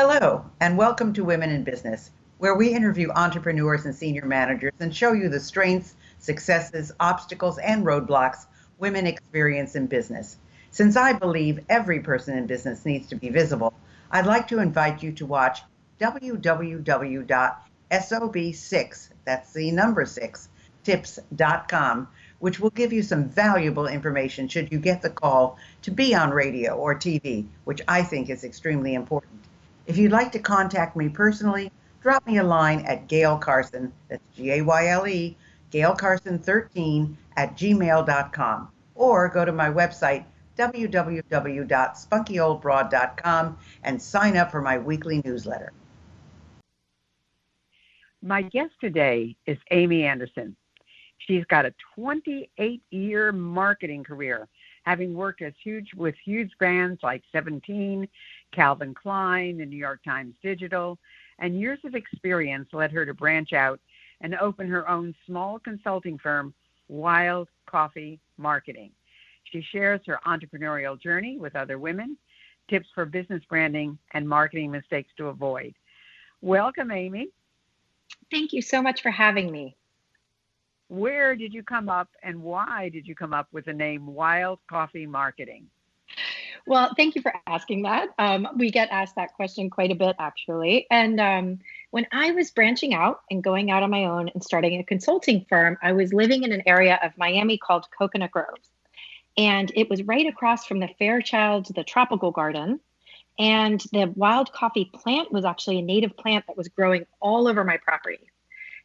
Hello, and welcome to Women in Business, where we interview entrepreneurs and senior managers and show you the strengths, successes, obstacles, and roadblocks women experience in business. Since I believe every person in business needs to be visible, I'd like to invite you to watch www.sob6, that's the number 6, tips.com, which will give you some valuable information should you get the call to be on radio or TV, which I think is extremely important. If you'd like to contact me personally, drop me a line at Gail Carson, that's Gayle, Gail Carson 13 at gmail.com, or go to my website, www.spunkyoldbroad.com, and sign up for my weekly newsletter. My guest today is Amy Anderson. She's got a 28-year marketing career, having worked with huge brands like 17, Calvin Klein, the New York Times Digital, and years of experience led her to branch out and open her own small consulting firm, Wild Coffee Marketing. She shares her entrepreneurial journey with other women, tips for business branding, and marketing mistakes to avoid. Welcome, Amy. Thank you so much for having me. Where did you come up and why did you come up with the name Wild Coffee Marketing? Well, thank you for asking that. We get asked that question quite a bit, actually. And when I was branching out and going out on my own and starting a consulting firm, I was living in an area of Miami called Coconut Grove. And it was right across from the Fairchild, the tropical garden. And the wild coffee plant was actually a native plant that was growing all over my property.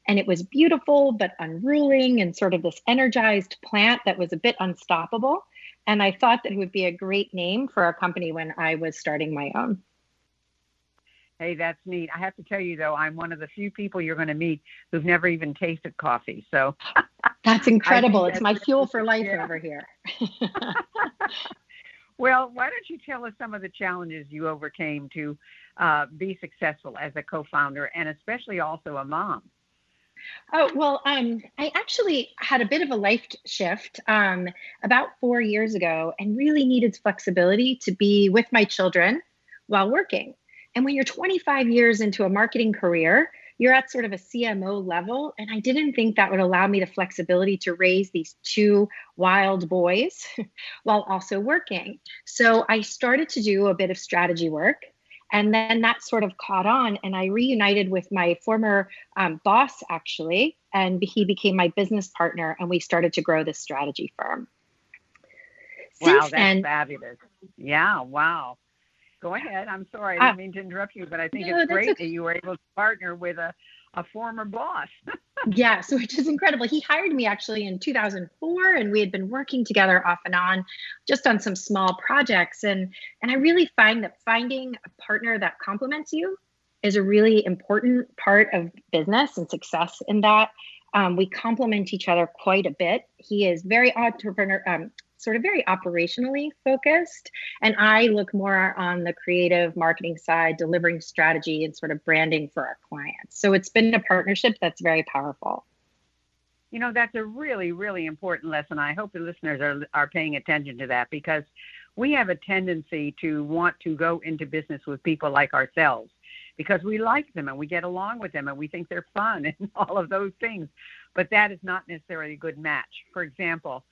And it was beautiful, but unruly, and sort of this energized plant that was a bit unstoppable. And I thought that it would be a great name for a company when I was starting my own. Hey, that's neat. I have to tell you, though, I'm one of the few people you're going to meet who've never even tasted coffee. So that's incredible. It's my fuel for life over here. Well, why don't you tell us some of the challenges you overcame to be successful as a co-founder and especially also a mom? Oh, well, I actually had a bit of a life shift about 4 years ago and really needed flexibility to be with my children while working. And when you're 25 years into a marketing career, you're at sort of a CMO level. And I didn't think that would allow me the flexibility to raise these two wild boys while also working. So I started to do a bit of strategy work. And then that sort of caught on, and I reunited with my former boss, actually, and he became my business partner, and we started to grow this strategy firm. Wow, that's fabulous. Yeah, wow. Go ahead. I'm sorry. I didn't mean to interrupt you, but I think it's great that you were able to partner with a former boss. Yeah, so which is incredible. He hired me actually in 2004, and we had been working together off and on just on some small projects. And I really find that finding a partner that complements you is a really important part of business and success in that. We complement each other quite a bit. He is very sort of very operationally focused. And I look more on the creative marketing side, delivering strategy and sort of branding for our clients. So it's been a partnership that's very powerful. You know, that's a really, really important lesson. I hope the listeners are paying attention to that, because we have a tendency to want to go into business with people like ourselves because we like them and we get along with them and we think they're fun and all of those things. But that is not necessarily a good match. For example,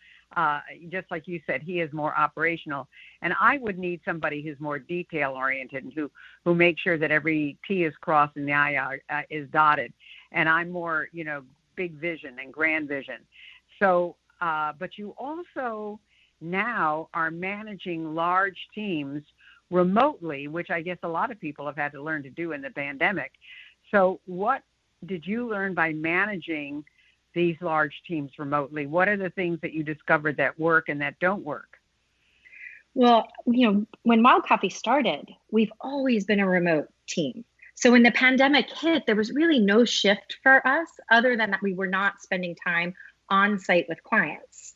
just like you said, he is more operational, and I would need somebody who's more detail oriented and who makes sure that every T is crossed and the I is dotted. And I'm more, big vision and grand vision. So, but you also now are managing large teams remotely, which I guess a lot of people have had to learn to do in the pandemic. So what did you learn by managing these large teams remotely? What are the things that you discovered that work and that don't work? Well, when Wild Coffee started, we've always been a remote team. So when the pandemic hit, there was really no shift for us other than that we were not spending time on site with clients.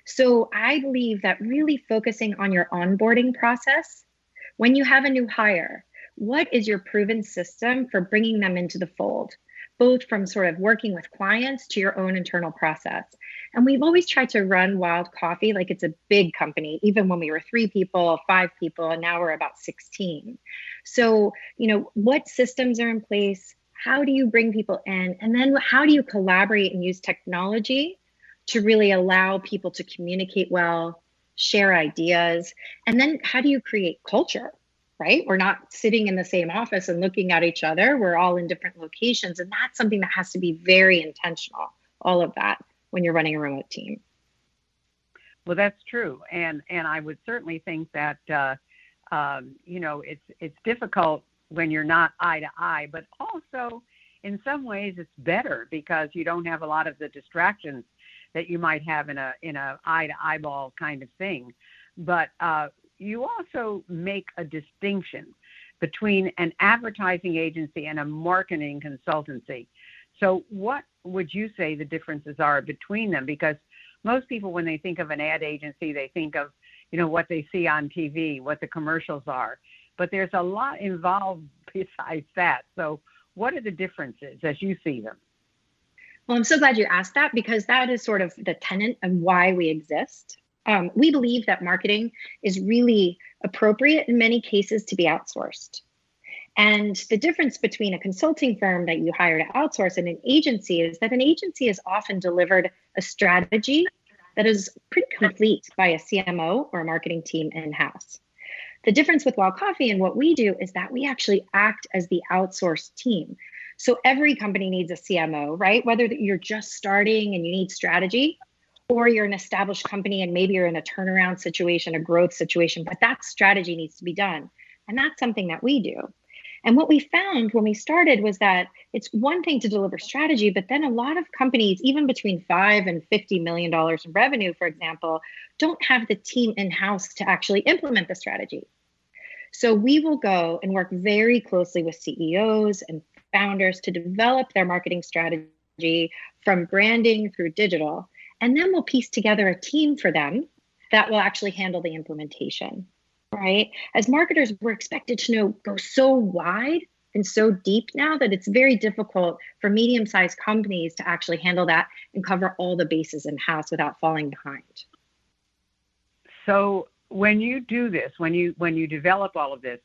So I believe that really focusing on your onboarding process, when you have a new hire, what is your proven system for bringing them into the fold? both from sort of working with clients to your own internal process. And we've always tried to run Wild Coffee like it's a big company, even when we were 3 people, 5 people, and now we're about 16. So, what systems are in place? How do you bring people in? And then how do you collaborate and use technology to really allow people to communicate well, share ideas? And then how do you create culture, right? We're not sitting in the same office and looking at each other. We're all in different locations. And that's something that has to be very intentional, all of that, when you're running a remote team. Well, that's true. And I would certainly think that, it's difficult when you're not eye to eye, but also in some ways it's better because you don't have a lot of the distractions that you might have in a eye to eyeball kind of thing. But you also make a distinction between an advertising agency and a marketing consultancy. So what would you say the differences are between them? Because most people, when they think of an ad agency, they think of, what they see on TV, what the commercials are. But there's a lot involved besides that. So what are the differences as you see them? Well, I'm so glad you asked that, because that is sort of the tenet of why we exist. We believe that marketing is really appropriate in many cases to be outsourced. And the difference between a consulting firm that you hire to outsource and an agency is that an agency is often delivered a strategy that is pretty complete by a CMO or a marketing team in-house. The difference with Wild Coffee and what we do is that we actually act as the outsourced team. So every company needs a CMO, right? Whether you're just starting and you need strategy, or you're an established company and maybe you're in a turnaround situation, a growth situation, but that strategy needs to be done. And that's something that we do. And what we found when we started was that it's one thing to deliver strategy, but then a lot of companies, even between $5 and $50 million in revenue, for example, don't have the team in-house to actually implement the strategy. So we will go and work very closely with CEOs and founders to develop their marketing strategy from branding through digital. And then we'll piece together a team for them that will actually handle the implementation, right? As marketers, we're expected to go so wide and so deep now that it's very difficult for medium-sized companies to actually handle that and cover all the bases in-house without falling behind. So when you do this, when you develop all of this,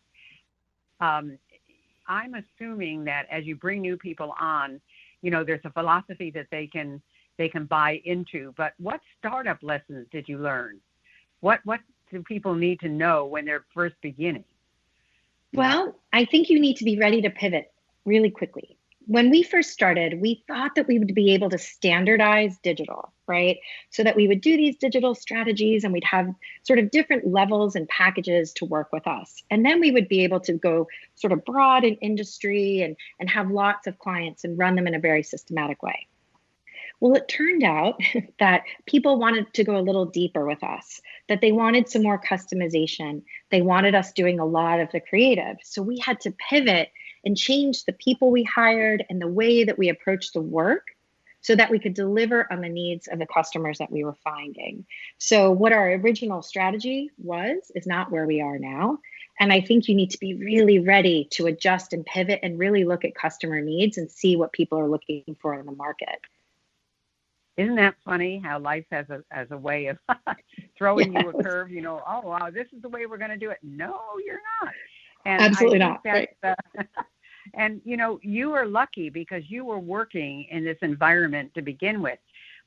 I'm assuming that as you bring new people on, there's a philosophy that they can buy into. But what startup lessons did you learn? What do people need to know when they're first beginning? Well, I think you need to be ready to pivot really quickly. When we first started, we thought that we would be able to standardize digital, right? So that we would do these digital strategies and we'd have sort of different levels and packages to work with us. And then we would be able to go sort of broad in industry and have lots of clients and run them in a very systematic way. Well, it turned out that people wanted to go a little deeper with us, that they wanted some more customization. They wanted us doing a lot of the creative. So we had to pivot and change the people we hired and the way that we approached the work so that we could deliver on the needs of the customers that we were finding. So what our original strategy was is not where we are now. And I think you need to be really ready to adjust and pivot and really look at customer needs and see what people are looking for in the market. Isn't that funny how life has a way of throwing you a curve? Oh, wow, this is the way we're going to do it. No, you're not. And absolutely not. Right. And, you are lucky because you were working in this environment to begin with.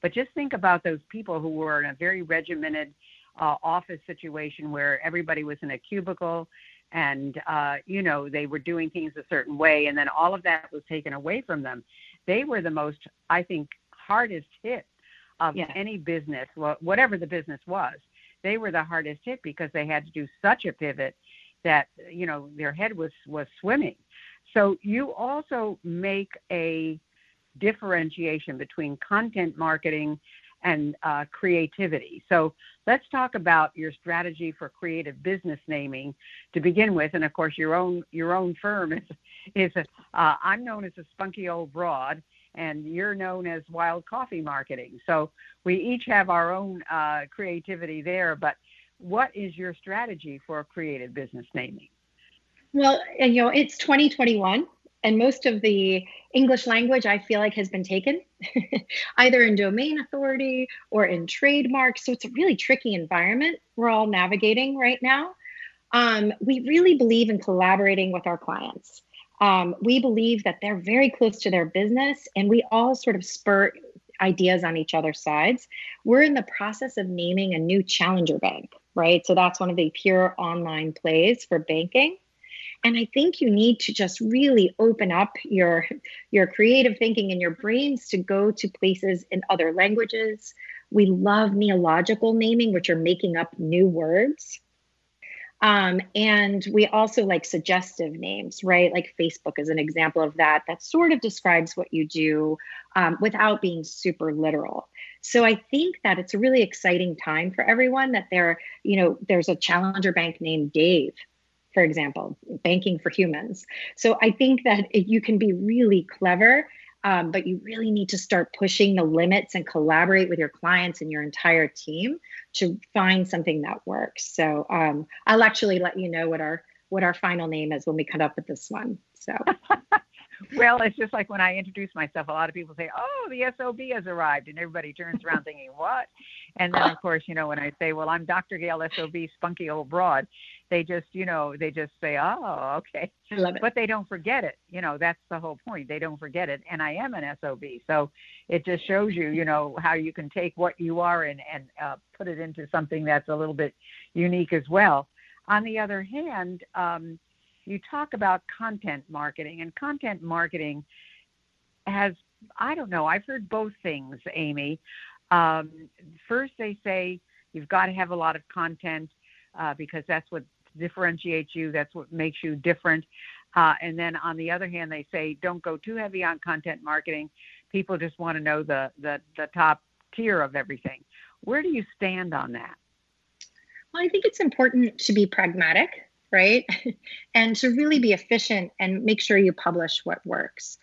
But just think about those people who were in a very regimented office situation where everybody was in a cubicle and, they were doing things a certain way. And then all of that was taken away from them. They were the most, I think, hardest hit of any business, whatever the business was. They were the hardest hit because they had to do such a pivot that, their head was swimming. So you also make a differentiation between content marketing and creativity. So let's talk about your strategy for creative business naming to begin with. And of course, your own firm is I'm known as a spunky old broad, and you're known as Wild Coffee Marketing. So we each have our own creativity there. But what is your strategy for creative business naming? Well, it's 2021, and most of the English language, I feel like, has been taken either in domain authority or in trademark. So it's a really tricky environment we're all navigating right now. We really believe in collaborating with our clients. We believe that they're very close to their business, and we all sort of spur ideas on each other's sides. We're in the process of naming a new challenger bank, right? So that's one of the pure online plays for banking. And I think you need to just really open up your creative thinking and your brains to go to places in other languages. We love neological naming, which are making up new words. And we also like suggestive names, right? Like Facebook is an example of that. That sort of describes what you do without being super literal. So I think that it's a really exciting time for everyone that there's a challenger bank named Dave, for example, banking for humans. So I think that you can be really clever, but you really need to start pushing the limits and collaborate with your clients and your entire team to find something that works. So I'll actually let you know what our final name is when we come up with this one. So. Well, it's just like when I introduce myself, a lot of people say, "Oh, the SOB has arrived," and everybody turns around thinking, "What?" And then, of course, when I say, "Well, I'm Dr. Gail SOB, spunky old broad," they just say, "Oh, okay." I love it. But they don't forget it. That's the whole point. They don't forget it. And I am an SOB, so it just shows you, how you can take what you are and put it into something that's a little bit unique as well. On the other hand, you talk about content marketing, and content marketing has, I don't know, I've heard both things, Amy. First, they say you've got to have a lot of content because that's what differentiates you. That's what makes you different. And then on the other hand, they say don't go too heavy on content marketing. People just want to know the top tier of everything. Where do you stand on that? Well, I think it's important to be pragmatic, right? And to really be efficient and make sure you publish what works.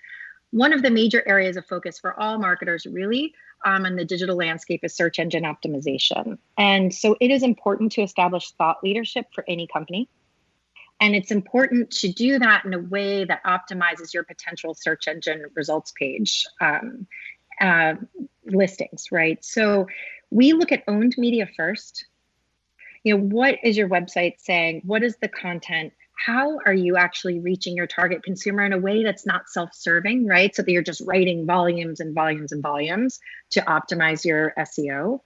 One of the major areas of focus for all marketers really in the digital landscape is search engine optimization. And so it is important to establish thought leadership for any company. And it's important to do that in a way that optimizes your potential search engine results page listings, right? So we look at owned media first. What is your website saying? What is the content? How are you actually reaching your target consumer in a way that's not self-serving, right? So that you're just writing volumes and volumes and volumes to optimize your SEO.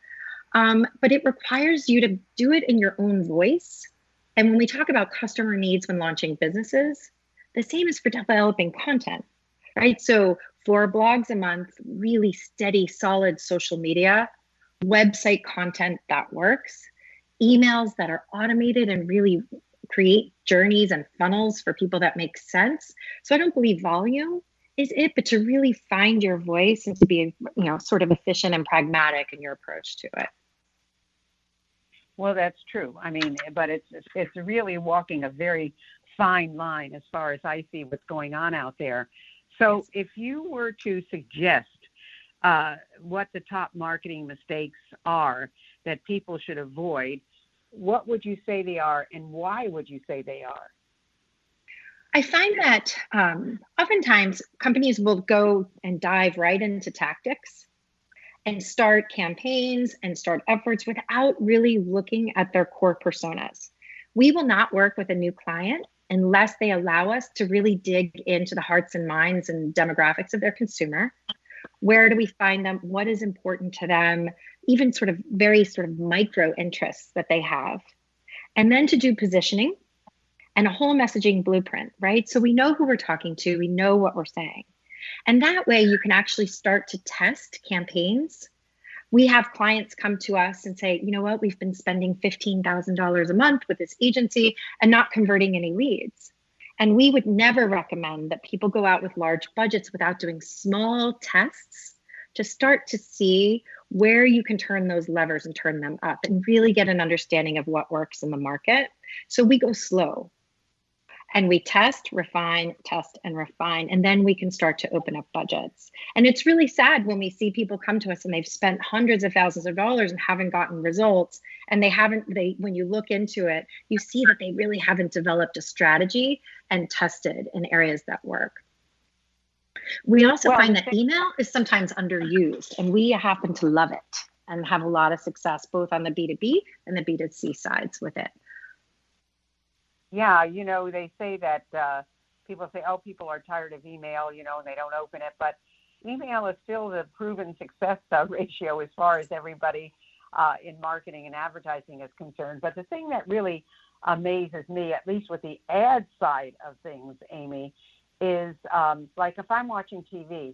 But it requires you to do it in your own voice. And when we talk about customer needs when launching businesses, the same is for developing content, right? So 4 blogs a month, really steady, solid social media, website content that works, emails that are automated and really create journeys and funnels for people that make sense. So I don't believe volume is it, but to really find your voice and to be, sort of efficient and pragmatic in your approach to it. Well, that's true. I mean, but it's really walking a very fine line as far as I see what's going on out there. So yes. If you were to suggest what the top marketing mistakes are that people should avoid, what would you say they are, and why would you say they are? I find that oftentimes companies will go and dive right into tactics and start campaigns and start efforts without really looking at their core personas. We will not work with a new client unless they allow us to really dig into the hearts and minds and demographics of their consumer. Where do we find them? What is important to them? Even very micro interests that they have. And then to do positioning and a whole messaging blueprint, right? So we know who we're talking to, we know what we're saying. And that way you can actually start to test campaigns. We have clients come to us and say, you know what, we've been spending $15,000 a month with this agency and not converting any leads. And we would never recommend that people go out with large budgets without doing small tests to start to see where you can turn those levers and turn them up and really get an understanding of what works in the market. So we go slow and we test, refine, and then we can start to open up budgets. And it's really sad when we see people come to us and they've spent hundreds of thousands of dollars and haven't gotten results. And when you look into it, you see that they really haven't developed a strategy and tested in areas that work. We also Well, find that email is sometimes underused, and we happen to love it and have a lot of success both on the B2B and the B2C sides with it. yeah, they say that people say, oh, people are tired of email, and they don't open it. But email is still the proven success ratio as far as everybody in marketing and advertising is concerned. But the thing that really amazes me, at least with the ad side of things, Amy, is like if I'm watching TV,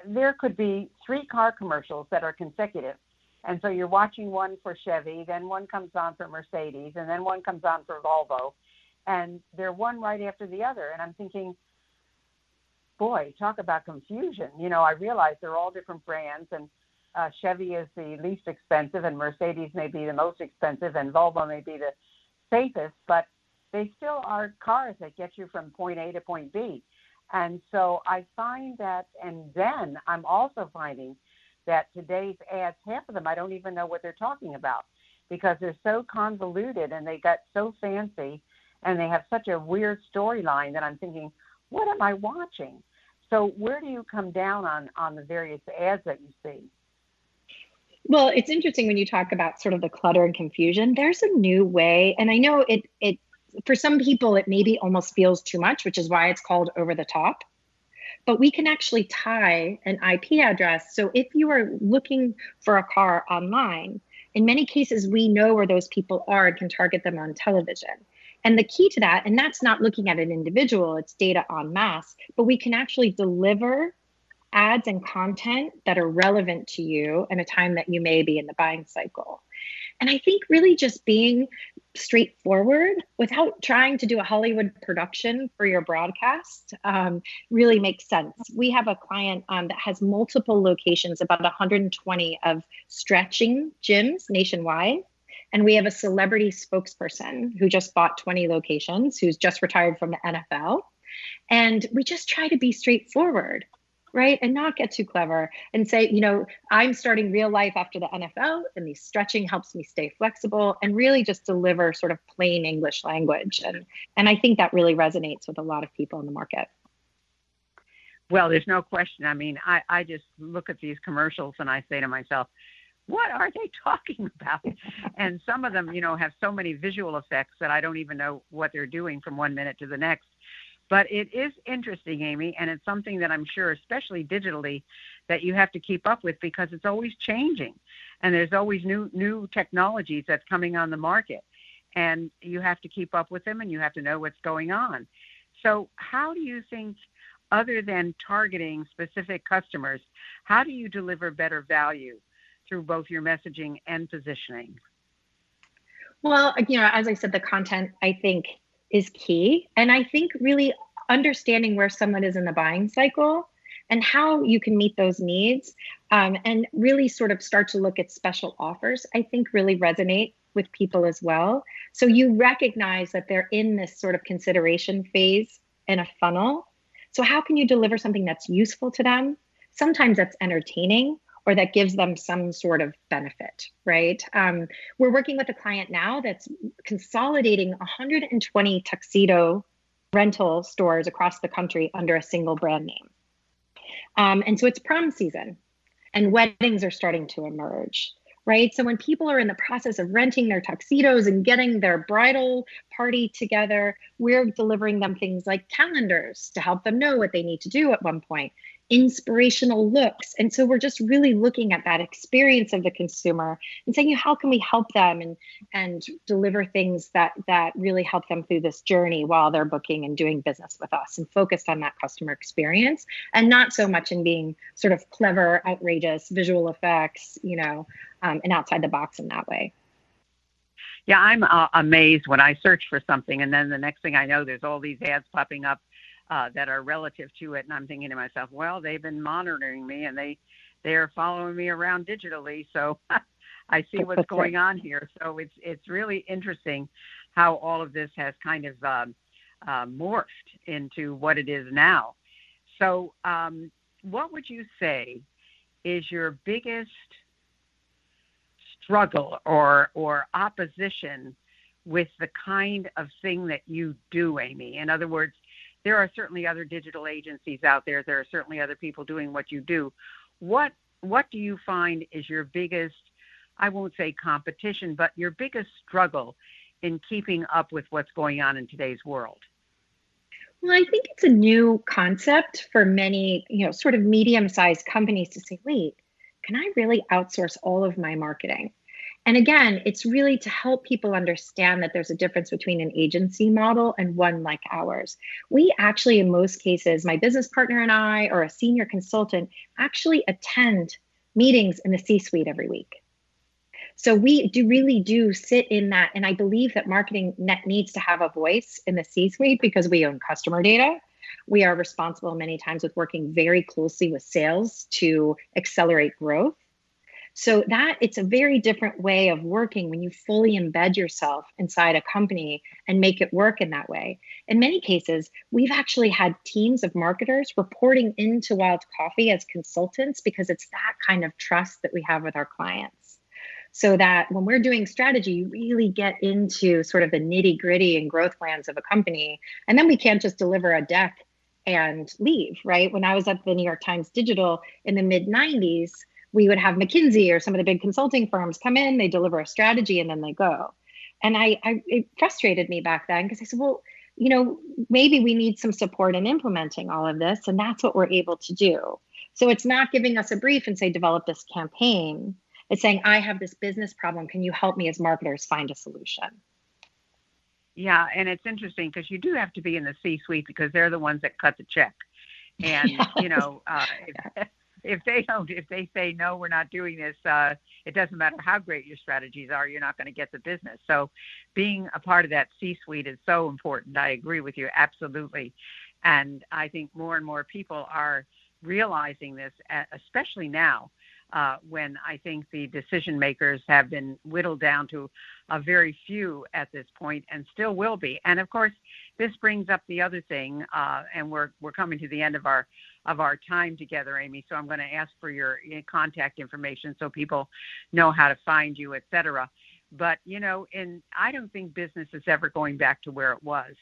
there could be 3 car commercials that are consecutive. And so you're watching one for Chevy, then one comes on for Mercedes, and then one comes on for Volvo. And they're one right after the other. And I'm thinking, boy, talk about confusion. I realize they're all different brands, and Chevy is the least expensive, and Mercedes may be the most expensive, and Volvo may be the safest, but they still are cars that get you from point A to point B. And so I find that, and then I'm also finding that today's ads, half of them, I don't even know what they're talking about because they're so convoluted and they got so fancy and they have such a weird storyline that I'm thinking, what am I watching? So where do you come down on the various ads that you see? Well, it's interesting when you talk about sort of the clutter and confusion. There's a new way, and I know it for some people it maybe almost feels too much, which is why it's called over the top. But we can actually tie an IP address. So if you are looking for a car online, in many cases we know where those people are and can target them on television. And the key to that, and that's not looking at an individual, it's data en masse, but we can actually deliver ads and content that are relevant to you in a time that you may be in the buying cycle. And I think really just being straightforward without trying to do a Hollywood production for your broadcast really makes sense. We have a client that has multiple locations, about 120 of stretching gyms nationwide. And we have a celebrity spokesperson who just bought 20 locations, who's just retired from the NFL. And we just try to be straightforward, right? And not get too clever and say, I'm starting real life after the NFL and the stretching helps me stay flexible, and really just deliver sort of plain English language. And I think that really resonates with a lot of people in the market. Well, there's no question. I mean, I just look at these commercials and I say to myself, what are they talking about? And some of them, have so many visual effects that I don't even know what they're doing from one minute to the next. But it is interesting, Amy, and it's something that I'm sure, especially digitally, that you have to keep up with because it's always changing. And there's always new technologies that's coming on the market. And you have to keep up with them and you have to know what's going on. So how do you think, other than targeting specific customers, how do you deliver better value through both your messaging and positioning? Well, as I said, the content, I think, is key. And I think really understanding where someone is in the buying cycle and how you can meet those needs and really sort of start to look at special offers, I think really resonate with people as well. So you recognize that they're in this sort of consideration phase in a funnel. So how can you deliver something that's useful to them? Sometimes that's entertaining, or that gives them some sort of benefit, right? We're working with a client now that's consolidating 120 tuxedo rental stores across the country under a single brand name. And so it's prom season and weddings are starting to emerge, right? So when people are in the process of renting their tuxedos and getting their bridal party together, we're delivering them things like calendars to help them know what they need to do at one point, inspirational looks. And so we're just really looking at that experience of the consumer and saying, how can we help them and deliver things that really help them through this journey while they're booking and doing business with us, and focused on that customer experience and not so much in being sort of clever, outrageous visual effects, and outside the box in that way. Yeah, I'm amazed when I search for something and then the next thing I know, there's all these ads popping up that are relative to it. And I'm thinking to myself, well, they've been monitoring me and they're following me around digitally. So I see what's going on here. So it's really interesting how all of this has kind of morphed into what it is now. So what would you say is your biggest struggle or opposition with the kind of thing that you do, Amy? In other words, there are certainly other digital agencies out there. There are certainly other people doing what you do. What do you find is your biggest, I won't say competition, but your biggest struggle in keeping up with what's going on in today's world? Well, I think it's a new concept for many, sort of medium-sized companies to say, wait, can I really outsource all of my marketing? And again, it's really to help people understand that there's a difference between an agency model and one like ours. We actually, in most cases, my business partner and I, or a senior consultant, actually attend meetings in the C-suite every week. So we really do sit in that. And I believe that marketing net needs to have a voice in the C-suite because we own customer data. We are responsible many times with working very closely with sales to accelerate growth. So that it's a very different way of working when you fully embed yourself inside a company and make it work in that way. In many cases, we've actually had teams of marketers reporting into Wild Coffee as consultants because it's that kind of trust that we have with our clients. So that when we're doing strategy, you really get into sort of the nitty gritty and growth plans of a company. And then we can't just deliver a deck and leave, right? When I was at the New York Times Digital in the mid 90s, we would have McKinsey or some of the big consulting firms come in, they deliver a strategy, and then they go. And it frustrated me back then because I said, well, maybe we need some support in implementing all of this. And that's what we're able to do. So it's not giving us a brief and say, develop this campaign. It's saying, I have this business problem. Can you help me as marketers find a solution? Yeah, and it's interesting because you do have to be in the C-suite because they're the ones that cut the check. And, if they say, no, we're not doing this, it doesn't matter how great your strategies are, you're not going to get the business. So being a part of that C-suite is so important. I agree with you, absolutely. And I think more and more people are realizing this, especially now, when I think the decision makers have been whittled down to a very few at this point and still will be. And of course, this brings up the other thing, and we're coming to the end of our time together, Amy. So I'm going to ask for your contact information so people know how to find you, et cetera. But, I don't think business is ever going back to where it was,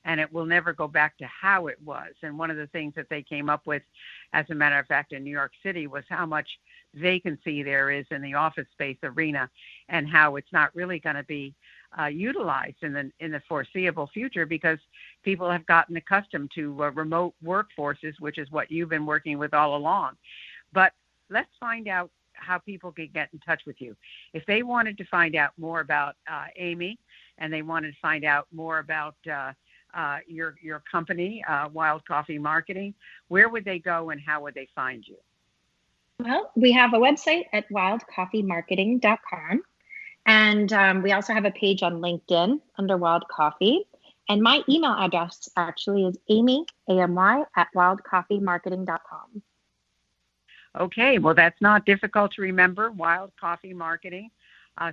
and it will never go back to how it was. And one of the things that they came up with, as a matter of fact, in New York City was how much vacancy there is in the office space arena and how it's not really going to be utilized in the foreseeable future because people have gotten accustomed to remote workforces, which is what you've been working with all along. But let's find out how people can get in touch with you. If they wanted to find out more about Amy and they wanted to find out more about your company, Wild Coffee Marketing, where would they go and how would they find you? Well, we have a website at wildcoffeemarketing.com. And we also have a page on LinkedIn under Wild Coffee. And my email address actually is Amy, A-M-Y, at wildcoffeemarketing.com. Okay, well, that's not difficult to remember. Wild Coffee Marketing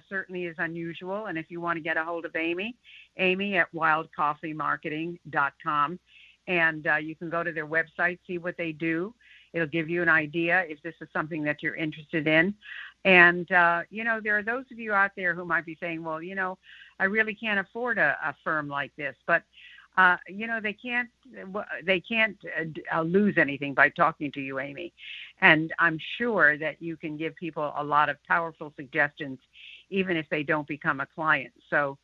certainly is unusual. And if you want to get a hold of Amy at wildcoffeemarketing.com. And you can go to their website, see what they do. It'll give you an idea if this is something that you're interested in. And, there are those of you out there who might be saying, well, I really can't afford a firm like this. But, they can't lose anything by talking to you, Amy. And I'm sure that you can give people a lot of powerful suggestions, even if they don't become a client. So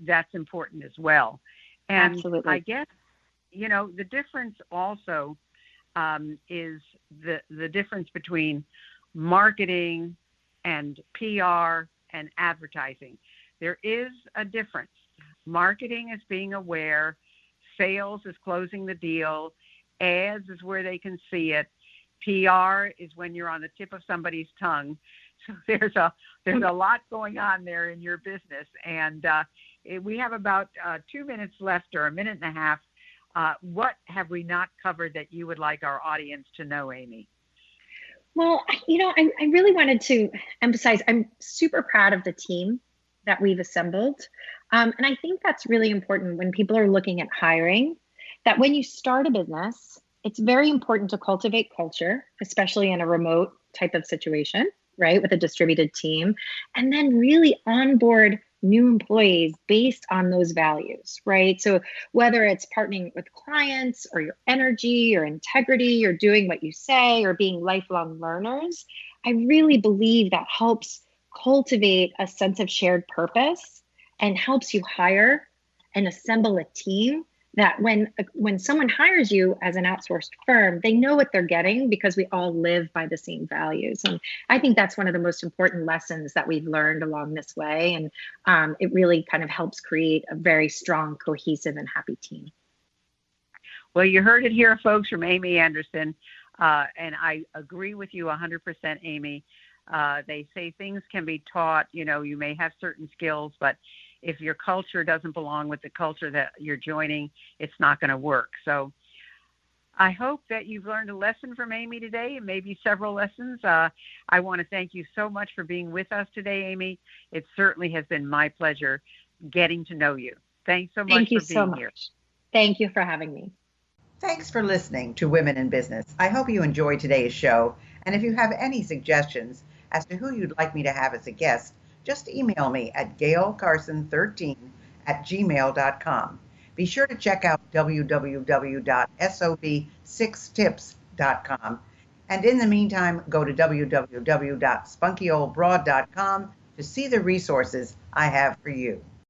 that's important as well. And absolutely. I guess, the difference also is the difference between marketing and PR and advertising. There is a difference. Marketing is being aware. Sales is closing the deal. Ads is where they can see it. PR is when you're on the tip of somebody's tongue. So there's a lot going on there in your business. And we have about 2 minutes left or a minute and a half. What have we not covered that you would like our audience to know, Amy? Well, I really wanted to emphasize, I'm super proud of the team that we've assembled. And I think that's really important when people are looking at hiring, that when you start a business, it's very important to cultivate culture, especially in a remote type of situation, right, with a distributed team, and then really onboard new employees based on those values, right? So whether it's partnering with clients or your energy or integrity or doing what you say or being lifelong learners, I really believe that helps cultivate a sense of shared purpose and helps you hire and assemble a team that when someone hires you as an outsourced firm, they know what they're getting because we all live by the same values. And I think that's one of the most important lessons that we've learned along this way. And it really kind of helps create a very strong, cohesive, and happy team. Well, you heard it here, folks, from Amy Anderson. And I agree with you 100%, Amy. They say things can be taught. You know, you may have certain skills, but if your culture doesn't belong with the culture that you're joining, it's not going to work. So I hope that you've learned a lesson from Amy today, and maybe several lessons. I want to thank you so much for being with us today, Amy. It certainly has been my pleasure getting to know you. Thanks so much for being here. Thank you so much. Thank you for having me. Thanks for listening to Women in Business. I hope you enjoyed today's show. And if you have any suggestions as to who you'd like me to have as a guest, just email me at gailcarson13@gmail.com. Be sure to check out www.sob6tips.com. And in the meantime, go to www.spunkyoldbroad.com to see the resources I have for you.